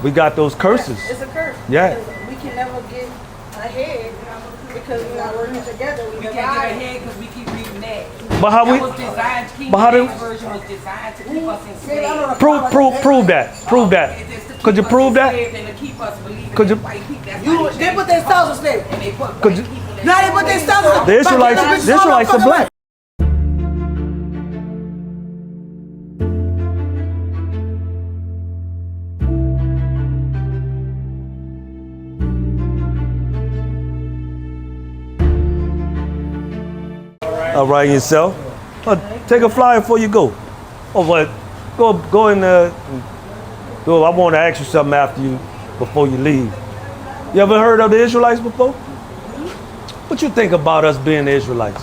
We got those curses. It's a curse. Yeah. Because we can never get ahead because we're not working together. We can't get ahead because we keep reading that. But how we? That was designed, King But how do? James version was designed to keep us enslaved. Prove that. Prove that. Could you prove that? And to keep us believing Could you? that white people, that's how They put themselves in slavery. and they put Could white you? people in Now they put themselves in The Israelites are black. All right, yourself. Take a flyer before you go. Oh, but go in there. Go. I want to ask you something after you, before you leave. You ever heard of the Israelites before? What you think about us being the Israelites?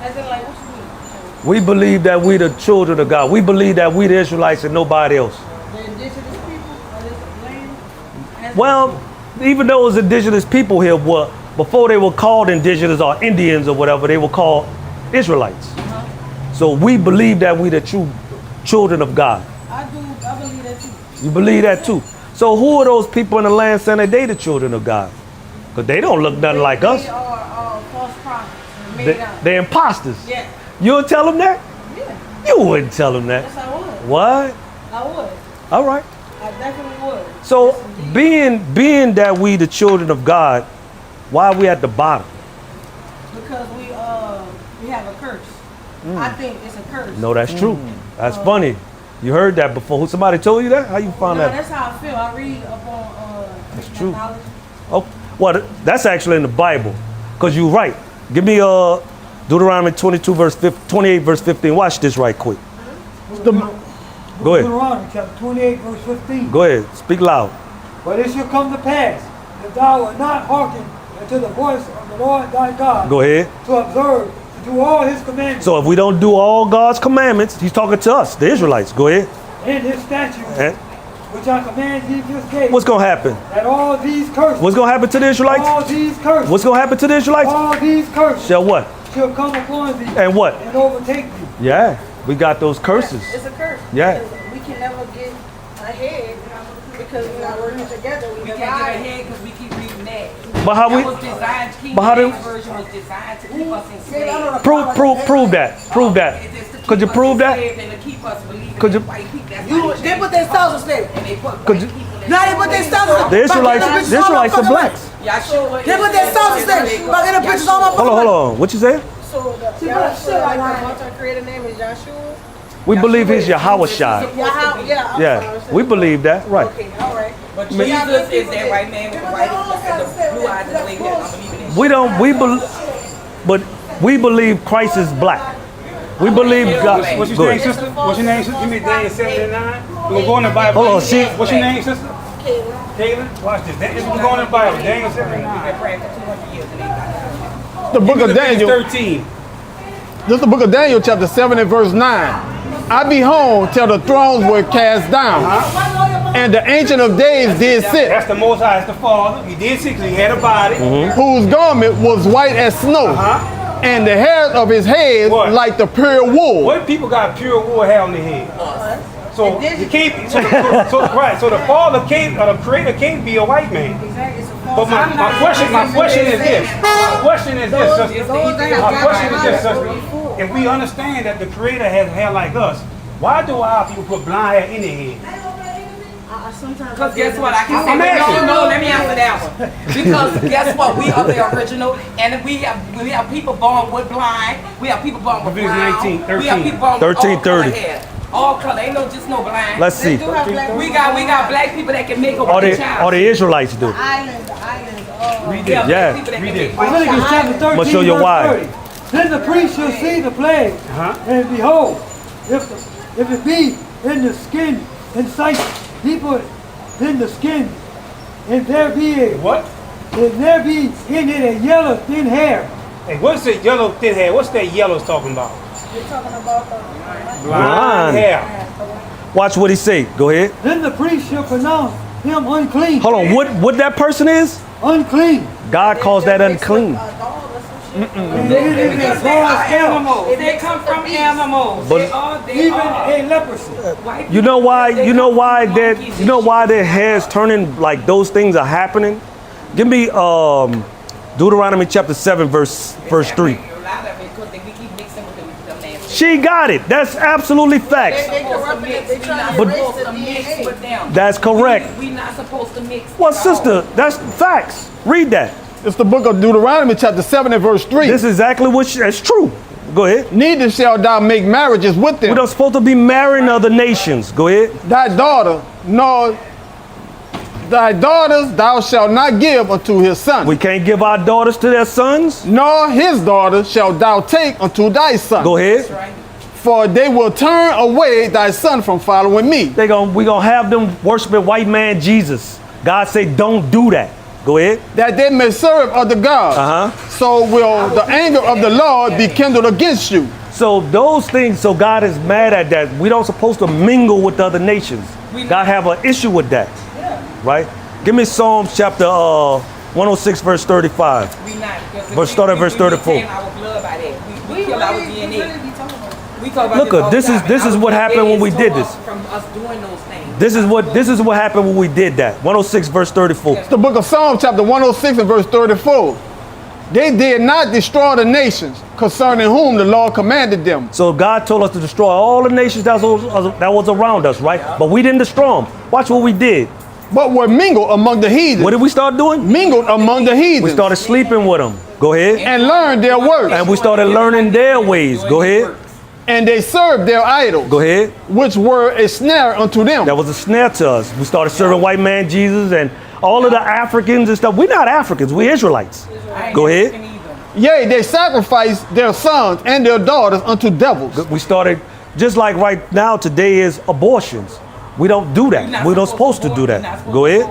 As in, like, what you mean? We believe that we the children of God. We believe that we the Israelites and nobody else. The indigenous people of this land? Well, even those indigenous people here were, before they were called indigenous or Indians or whatever, they were called Israelites. So we believe that we the true children of God. I believe that too. You believe that too? So who are those people in the land saying that they the children of God? Because they don't look nothing like us. They are false prophets. Made out. They're imposters. Yeah. You would tell them that? Yeah. You wouldn't tell them that. Yes, I would. What? I would. All right. I definitely would. So Yes, being that we the children of God, why are we at the bottom? because we have a curse. I think it's a curse. No, that's true. That's funny. You heard that before. Somebody told you that? How you find No, that? that's how I feel. I read up on That's true. knowledge. Oh, well, that's actually in the Bible. Because you're right. Give me Deuteronomy 28 verse 15. Watch this right quick. Go ahead. Deuteronomy chapter 28 verse 15. Go ahead. Speak loud. But it shall come to pass, if thou wilt not hearken unto the voice of the Lord thy God, Go ahead. to observe, to do all his commandments, So if we don't do all God's commandments, he's talking to us, the Israelites. Go ahead. and his statutes, And which I command thee this day, what's going to happen? that all these curses, What's going to happen to the all Israelites? these curses, What's going to happen to the Israelites? all these curses Shall what? shall come upon thee And what? and overtake thee. Yeah, we got those curses. It's a curse. Yeah. Because we can never get ahead because we're not working together. We can't get ahead because we keep reading that. But how we? That was designed, King But how do- James version was designed to keep us enslaved. Prove that. Prove that. Could you prove that? And to keep us believing Could you- that white people, that's how They put themselves in slavery. and they put Could white you- people in Now they put themselves in The Israelites are blacks. Yahshua They put themselves in slavery. But in the pictures on my Hold on. What you say? So the Yahshua, like my multi-creator name is Yahshua. We believe he's Yahweh Shai. Yeah, we believe that. Right. Okay, all right. But Jesus is that white man with the white and the blue eyes and the lady that's believing in We don't. But we believe Christ is black. We believe God. What's your Go name, ahead. sister? What's your name, sister? Give me Daniel 7:9. We'll go in the Bible. Hold on, see. What's your name, sister? Caitlin. Watch this. We're going in the Bible. Daniel 7:9. They're praying for 200 years and they got The book of Daniel, 13. this is the book of Daniel, chapter 7 and verse 9. I behold till the thrones were cast down, and the Ancient of Days did sit, That's the Most High. That's the Father. He did see because he had a body. whose garment was white as snow, and the hairs of his head What? like the pure wool. What people got pure wool hair on their head? So you can't. So the Father can't, or the Creator can't be a white man. But my question is this. My question is this, sister. My question is this, sister. If we understand that the Creator has hair like us, why do our people put blonde hair in their head? Because guess what? I can say, no, let me answer that one. Because guess what? We are the original, and we have people born with blind. We have people born with Leviticus brown. 19, 13. We have people born with all 13:30. color hair. All color, ain't no just no blind. Let's see. We got black people that can make a All white the child. Israelites do. Islands. Read We have this. Yeah. black people that Read can it. make white Leviticus child. chapter 13 I'ma show you verse why. 30. Then the priest shall see the plague, and behold, if it be in the skin, in sight, deeper than the skin, and there be What? in it a yellow thin hair, Hey, what's the yellow thin hair? What's that yellow's talking about? You're talking about the Blonde hair. Watch what he say. Go ahead. then the priest shall pronounce him unclean. Hold on. What that person is? Unclean. God calls that unclean. Because they are animals. They come from animals. But- Even a leprosy. You know why? You know why their heads turning like those things are happening? Give me Deuteronomy chapter 7 verse 3. She got it. That's absolutely facts. That's correct. We're not supposed to mix. Well, sister, that's facts. Read that. It's the book of Deuteronomy chapter 7 and verse 3. This is exactly that's true. Go ahead. Neither shalt thou make marriages with them. We're not supposed to be marrying other nations. Go ahead. Thy daughter, nor thy daughters thou shalt not give unto his son. We can't give our daughters to their sons. Nor his daughter shalt thou take unto thy son. Go ahead. For they will turn away thy son from following me. We gonna have them worshiping white man Jesus. God say don't do that. Go ahead. That they may serve other gods. So will the anger of the Lord be kindled against you. So those things, so God is mad at that. We don't supposed to mingle with other nations. God have an issue with that. Right? Give me Psalms chapter 106 verse 35. Start at verse 34. We kill our DNA. Look, this is what happened when we did this. From us doing those things. This is what happened when we did that. 106 verse 34. It's the book of Psalms chapter 106 and verse 34. They did not destroy the nations concerning whom the Lord commanded them. So God told us to destroy all the nations that was around us, right? But we didn't destroy them. Watch what we did. But were mingled among the heathen. What did we start doing? Mingled among the heathen. We started sleeping with them. Go ahead. And learned their works. And we started learning their ways. Go ahead. And they served their idols. Go ahead. Which were a snare unto them. That was a snare to us. We started serving white man Jesus and all of the Africans and stuff. We're not Africans. We're Israelites. Go ahead. Yea, they sacrificed their sons and their daughters unto devils. We started, just like right now today is abortions. We don't do that. We're not supposed to do that. Go ahead.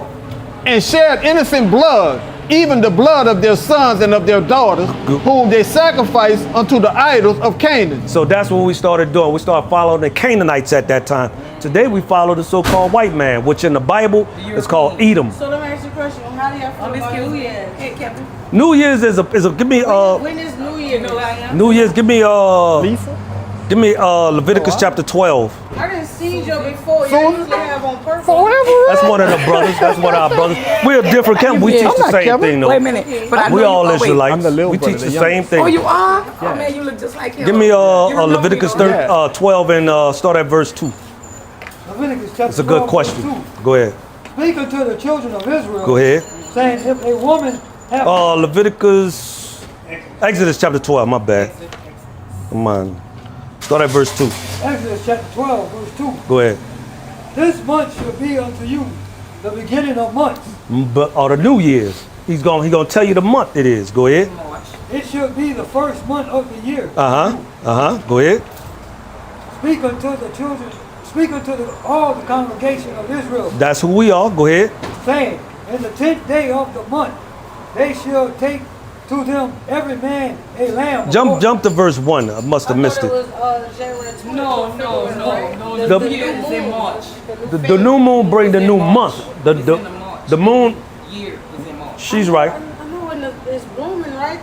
And shed innocent blood, even the blood of their sons and of their daughters, whom they sacrificed unto the idols of Canaan. So that's what we started doing. We started following the Canaanites at that time. Today we follow the so-called white man, which in the Bible is called Edom. So let me ask you a question. How do y'all feel about New Year's? Hey, Captain. New Year's is a give me When is New Year's? New Year's, give me Leviticus chapter 12. I didn't see you before. You usually have on purpose. That's one of the brothers. That's one of our brothers. We're a different camp. We teach the same thing though. Wait a minute. But I know We all you, Israelites. I'm the little We brother, teach the the same thing. Oh, you are? Oh man, you look just like him. Give me You remember Leviticus me, 12 and start at verse 2. Leviticus chapter It's a good 12, verse question. 2. Go ahead. Speak unto the children of Israel. Go ahead. Saying, if a woman have Exodus chapter 12, my bad. Come on. Start at verse 2. Exodus chapter 12, verse 2. Go ahead. This month shall be unto you the beginning of months. Or the New Year's. He gonna tell you the month it is. Go ahead. It shall be the first month of the year. Go ahead. Speak unto the children, speak unto all the congregation of Israel, That's who we are. Go ahead. saying, in the 10th day of the month, they shall take to them every man a lamb. Jump to verse 1. I must have missed it. No. The- The year is in March. The new moon bring the new month. The moon. Year is in March. She's right. I know when it's blooming, right?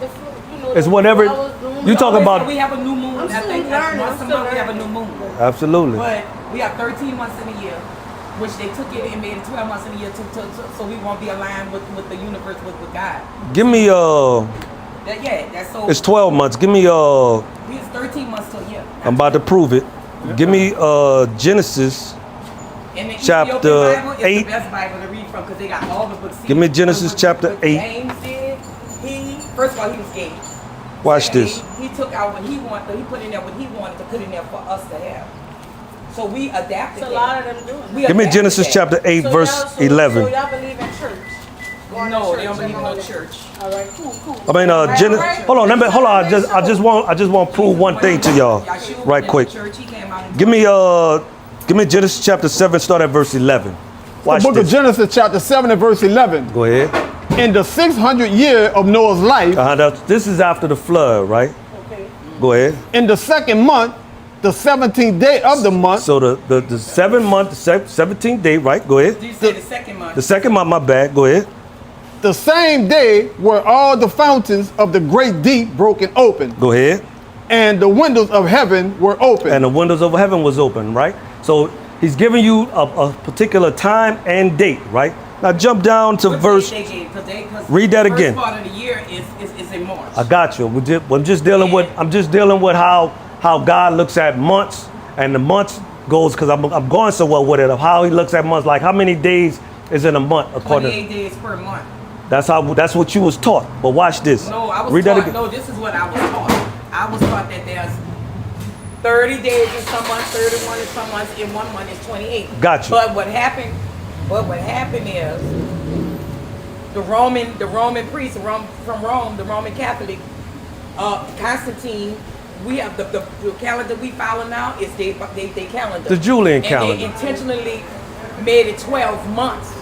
It's whenever you talking about. We have a new moon. I'm I think still learning, once a I'm still month we have a learning. new moon. Absolutely. But we have 13 months in a year, which they took it and made it 12 months in a year so we won't be aligned with the universe, with God. Give me That's so. It's 12 months. Give me It's 13 months to a year. I'm about to prove it. Give me Genesis And the chapter Ethiopian Bible is 8. the best Bible to read from because they got all the books. Give me Genesis chapter 8. James did. First of all, he was gay. Watch Secondly, this. He took out what he wanted. He put in there what he wanted to put in there for us to have. So we adapted. It's a lot of them doing We Give me adapted Genesis that. chapter 8 So verse y'all- so 11. y'all believe in church? Going to No, they church don't believe and in all no that. church. All right, cool. I mean hold on. I just want to prove one thing to y'all Yahshua right went quick. to church, he came out and Give me Genesis chapter 7 start at verse 11. Watch The book of this. Genesis chapter 7 and verse 11. Go ahead. In the 600th year of Noah's life, This is after the flood, right? Okay. Go ahead. in the second month, the 17th day of the month, So the 17th day, right? Go ahead. You said the second month. The second month, my bad. Go ahead. The same day were all the fountains of the great deep broken open, Go ahead. and the windows of heaven were open. And the windows of heaven was open, right? So he's giving you a particular time and date, right? Now jump down to verse. Read that again. First part of the year is in March. I got you. I'm just dealing with how God looks at months, and the months goes because I'm going so well with it of how he looks at months. Like how many days is in a month according? 28 days per month. That's what you was taught. But watch this. No, I was Read taught. that again. No, this is what I was taught. I was taught that there's 30 days in some months, 31 in some months, in 1 month is 28. Gotcha. But what happened is the Roman priest from Rome, the Roman Catholic, Constantine. We have the calendar we follow now is they calendar. The Julian and calendar. They intentionally made it 12 months.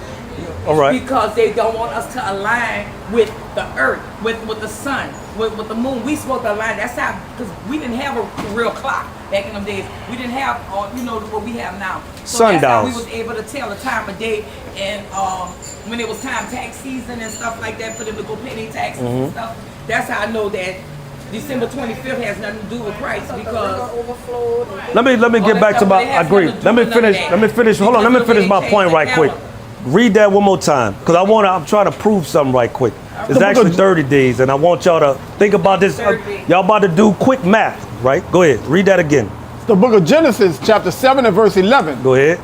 All right. Because they don't want us to align with the earth, with the sun, with the moon. We supposed to align. That's how, because we didn't have a real clock back in them days. We didn't have, what we have now. So Sundials. that's how we was able to tell the time of day and when it was time tax season and stuff like that for them to go pay their taxes and stuff. That's how I know that December 25th has nothing to do with Christ because. Let me get back to my. I agree. Let me finish. Hold on. Let me finish my point right quick. Read that one more time, because I'm trying to prove something right quick. It's actually 30 days, and I want y'all to think about this. Y'all about to do quick math, right? Go ahead. Read that again. The book of Genesis, chapter 7 and verse 11. Go ahead.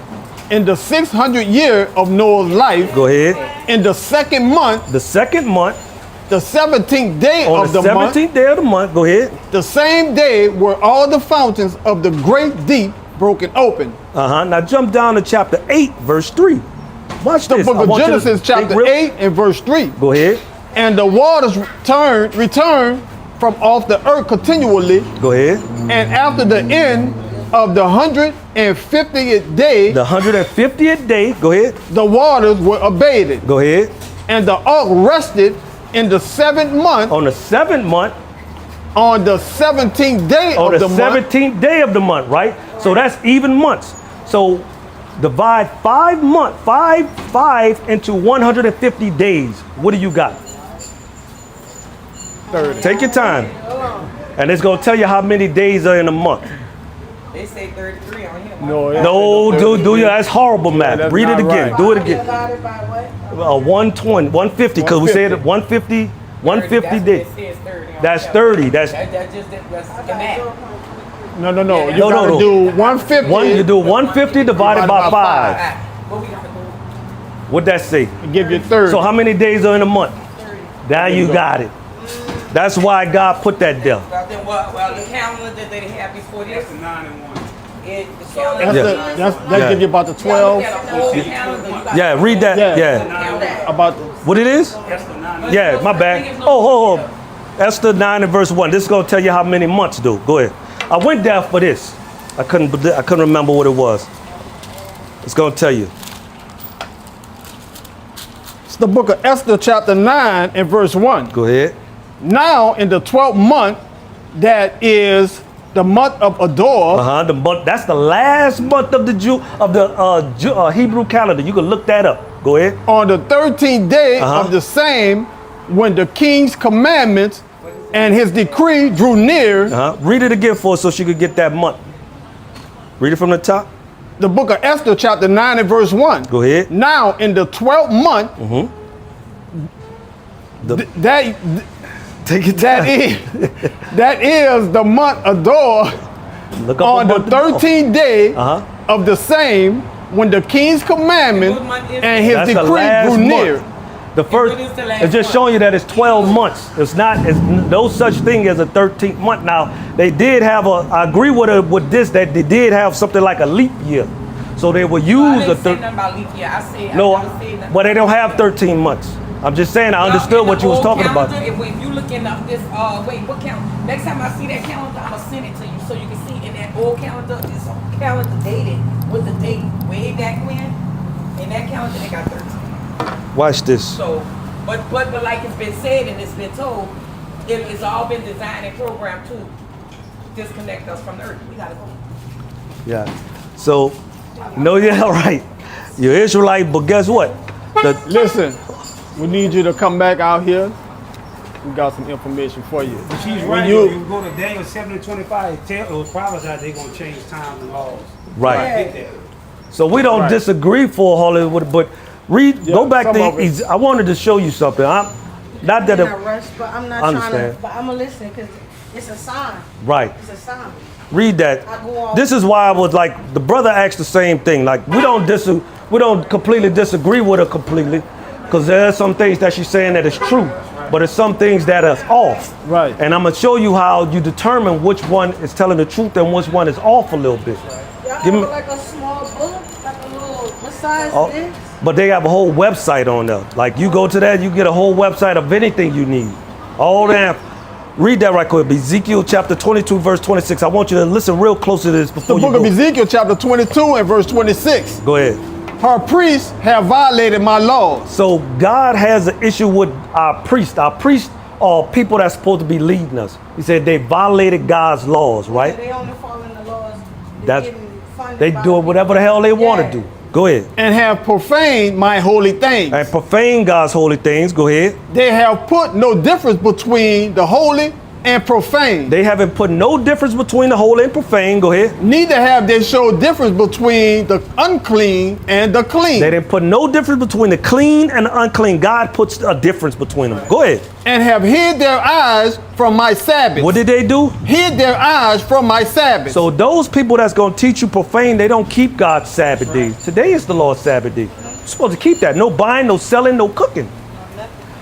In the 600th year of Noah's life, Go ahead. in the second month, The second month, the 17th day on of the the month, 17th day of the month, go ahead. the same day were all the fountains of the great deep broken open. Now jump down to chapter 8, verse 3. Watch The this. book I of want you to Genesis, think chapter 8 and verse 3. Go ahead. And the waters returned from off the earth continually, Go ahead. and after the end of the 150th day, The 150th day, go ahead. the waters were abated. Go ahead. And the ark rested in the 7th month, On the 7th month, on the 17th day on of the the month. 17th day of the month, right? So that's even months. So divide 5 into 150 days. What do you got? 30. Take your time. And it's going to tell you how many days are in a month. They say 33 on here. No, do you? That's horrible math. that's Read it not again. right. Do it again. Divided by what? 120, 150, because we said 150 days. That's 30. That's the math. No. You No, gotta no. do 150. You do 150 divided by 5. What we got to do? What'd that say? Give you 30. So how many days are in a month? Now you got it. That's why God put that there. Well, the calendar that they had before this. That's the 9 and 1. That give you about the 12. Yeah, read that. Yeah. Yeah. About What it is? Yeah, my bad. Oh. Esther 9 and verse 1. This is going to tell you how many months do. Go ahead. I went there for this. I couldn't remember what it was. It's going to tell you. it's the book of Esther, chapter 9 and verse 1. Go ahead. Now in the 12th month, that is the month of Adar, The month. That's the last month of the Hebrew calendar. You can look that up. Go ahead. on the 13th day of the same, when the king's commandments and his decree drew near. Read it again for us so she could get that month. Read it from the top. The book of Esther, chapter 9 and verse 1. Go ahead. Now in the 12th month, Take your that time. that is the month Adar, Look up on the above door. 13th day of the same, when the king's commandment and his That's the decree last drew near. month. The first, What is the last it's just month? showing you that it's 12 months. It's no such thing as a 13th month. Now, they did have I agree with this, that they did have something like a leap year. So they would I use didn't a say nothing about leap year. I never said nothing. but they don't have 13 months. I'm just saying, I understood what you was talking about. If you looking up this, what calendar? Next time I see that calendar, I'm gonna send it to you so you can see in that old calendar. This calendar dated with the date way back when. In that calendar, they got 13. Watch this. So, but like it's been said and it's been told, it's all been designed and programmed to disconnect us from the earth. We gotta go. Yeah. So, no, yeah, right. You're Israelite, but guess what? Listen, We need you to come back out here. We got some information for you. But she's When right. you- You go to Daniel 7:25. It prophesies they're going to change times and laws. Right. I get that. So we don't Right. disagree for Hollywood, but Yeah, go back some of it. to. I wanted to show you something. I'm not that. I'm not rushed, but I'm not trying Understand. to. But I'm gonna listen because it's a sign. Right. It's a sign. Read that. I go on. This is why I was like, the brother asked the same thing. Like we don't completely disagree with her completely, because there are some things that she's saying that is true, but it's some things that are off. Right. And I'm gonna show you how you determine which one is telling the truth and which one is off a little bit. Y'all Give have me- like a small book, like a little, what size Oh, this? but they have a whole website on there. Like you go to that, you get a whole website of anything you need. All that. Read that right quick. Ezekiel chapter 22, verse 26. I want you to listen real close to this The before you book go. of Ezekiel, chapter 22 and verse 26. Go ahead. Her priests have violated my laws. So God has an issue with our priests. Our priests are people that's supposed to be leading us. He said they violated God's laws, right? They only follow the laws. That's- getting funded They by doing whatever the hell they want to do. Go ahead. And have profaned my holy things. And profane God's holy things. Go ahead. They have put no difference between the holy and profane. They haven't put no difference between the holy and profane. Go ahead. Neither have they showed difference between the unclean and the clean. They didn't put no difference between the clean and the unclean. God puts a difference between them. Go ahead. And have hid their eyes from my Sabbath. What did they do? Hid their eyes from my Sabbath. So those people that's going to teach you profane, they don't keep God's Sabbath days. Today is the Lord's Sabbath day. You're supposed to keep that. No buying, no selling, no cooking.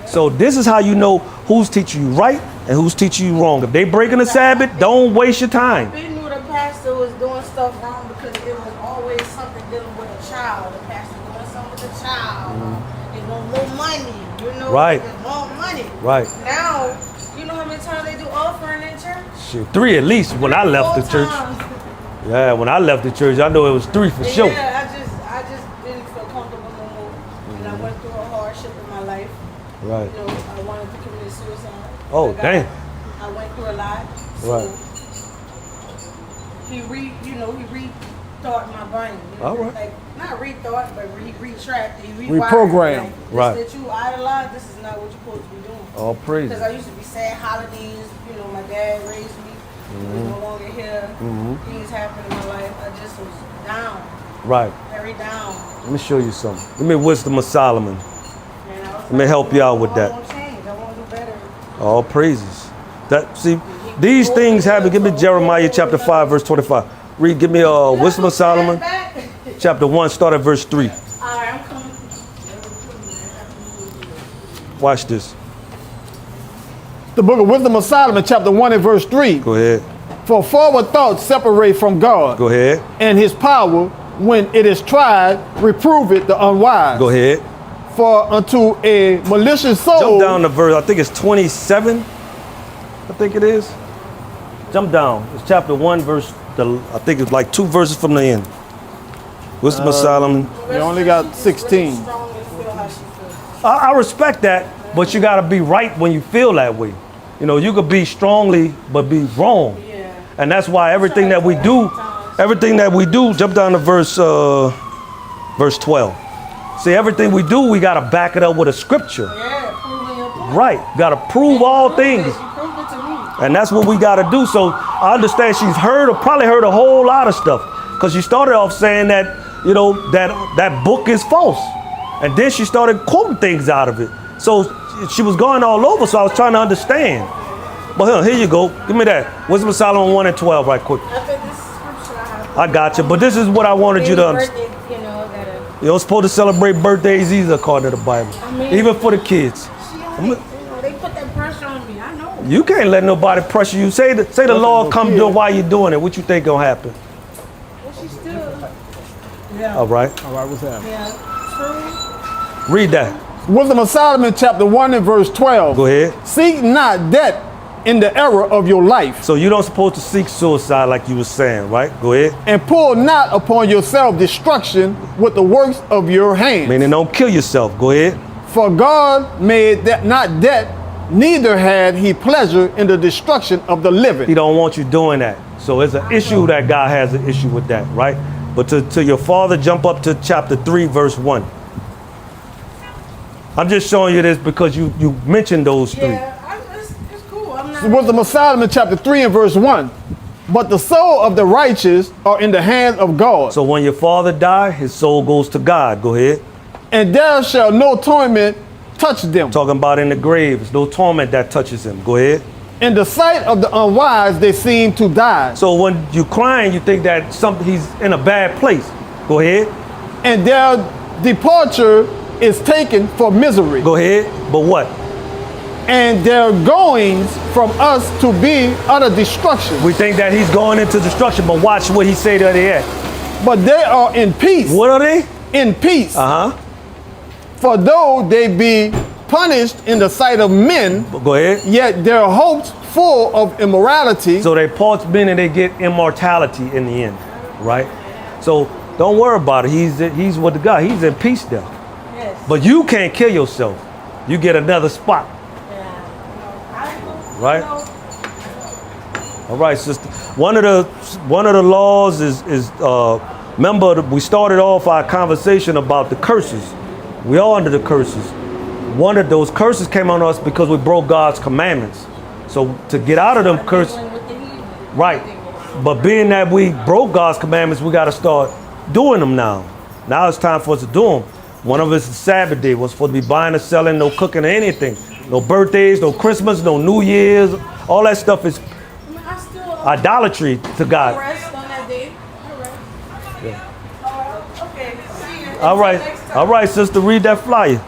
So this is how you know who's teaching you right and who's teaching you wrong. If they breaking the Sabbath, don't waste your time. We knew the pastor was doing stuff wrong because it was always something dealing with a child. The pastor doing something with a child. They want more money. You know, Right. They want money. Right. Now, you know how many times they do offering in church? Shit, 3 at least when I left the 4 church. times. Yeah, when I left the church, I know it was 3 for sure. Yeah, I just didn't feel comfortable no more. And I went through a hardship in my life. Right. You know, I wanted to commit suicide. Oh, I got- damn. I went through a lot. So Right. he rethought my brain. You know, All right. Like, not rethought, but retracked. He rewired. Reprogrammed. Like, this Right. that you idolize, this is not what you're supposed to be doing. All praise. Because I used to be sad holidays. You know, my dad raised me. He was no longer here. Things happened in my life. I just was down, Right. very down. Let me show you something. Give me wisdom of Solomon. And I was Let me help you out with that. I want to change. I want to do better. All praises. That see, these things happen. Give me Jeremiah chapter 5, verse 25. Read. Give me wisdom of Solomon, Back. chapter 1, start at verse 3. All right, I'm coming. Watch this. The book of Wisdom of Solomon, chapter 1 and verse 3. Go ahead. For forward thoughts separate from God, Go ahead. and his power, when it is tried, reproveth the unwise. Go ahead. For unto a malicious soul, Jump down to verse. I think it's 27. I think it is. Jump down. It's chapter 1, verse. I think it's like 2 verses from the end. Wisdom of Solomon. you only got 16. Strong and feel how she feels. I respect that, but you got to be right when you feel that way. You know, you could be strongly, but be wrong. Yeah. And that's why everything that we do, jump down to verse 12. See, everything we do, we got to back it up with a scripture. Yeah, proving your point. Right. Got to prove all things. You proved it to me. And that's what we got to do. So I understand she's probably heard a whole lot of stuff. Because she started off saying that, you know, that book is false. And then she started quoting things out of it. So she was going all over, so I was trying to understand. But here you go. Give me that. Wisdom of Solomon 1 and 12 right quick. I think this is scripture I have. I got you. But this is what I wanted you to understand. Birthday, you know, gotta. You don't supposed to celebrate birthdays either, according to the Bible. I mean- Even for the kids. You know, they put that pressure on me. I know. You can't let nobody pressure you. Say the Lord come do it while you're doing it. What you think gonna happen? But she still. Yeah. All right. All right, what's happening? Yeah. True. Read that. Wisdom of Solomon, chapter 1 and verse 12. Go ahead. Seek not death in the era of your life, So you don't supposed to seek suicide like you were saying, right? Go ahead. and pull not upon yourself destruction with the works of your hands. Meaning don't kill yourself. Go ahead. For God made that not death, neither had he pleasure in the destruction of the He living. don't want you doing that. So it's an issue that God has an issue with that, right? But to your father, jump up to chapter 3, verse 1. I'm just showing you this because you mentioned those three. Yeah, it's cool. I'm not. It was the Solomon chapter 3 and verse 1. But the soul of the righteous are in the hands of God. So when your father die, his soul goes to God. Go ahead. And there shall no torment touch them. Talking about in the grave, there's no torment that touches him. Go ahead. In the sight of the unwise, they seem to die. So when you crying, you think that he's in a bad place. Go ahead. And their departure is taken for misery. Go ahead. But what? And their goings from us to be utter destruction. We think that he's going into destruction, but watch what he say that they at. But they are in peace. What are they? In peace. Uh-huh. For though they be punished in the sight of men, Go ahead. yet their hopes full of immorality. So they parts men and they get immortality in the end, right? So don't worry about it. He's with God. He's in peace there. Yes. But you can't kill yourself. You get another spot. Right? All right, sister. One of the laws is remember we started off our conversation about the curses. We are under the curses. One of those curses came on us because we broke God's commandments. So to get out of them curses, right? But being that we broke God's commandments, we got to start doing them now. Now it's time for us to do them. One of us is Sabbath day. We're supposed to be buying or selling, no cooking or anything. No birthdays, no Christmas, no New Year's. All that stuff is idolatry to God. Rest on that day. All right. Okay. See you. All right, sister, read that flyer.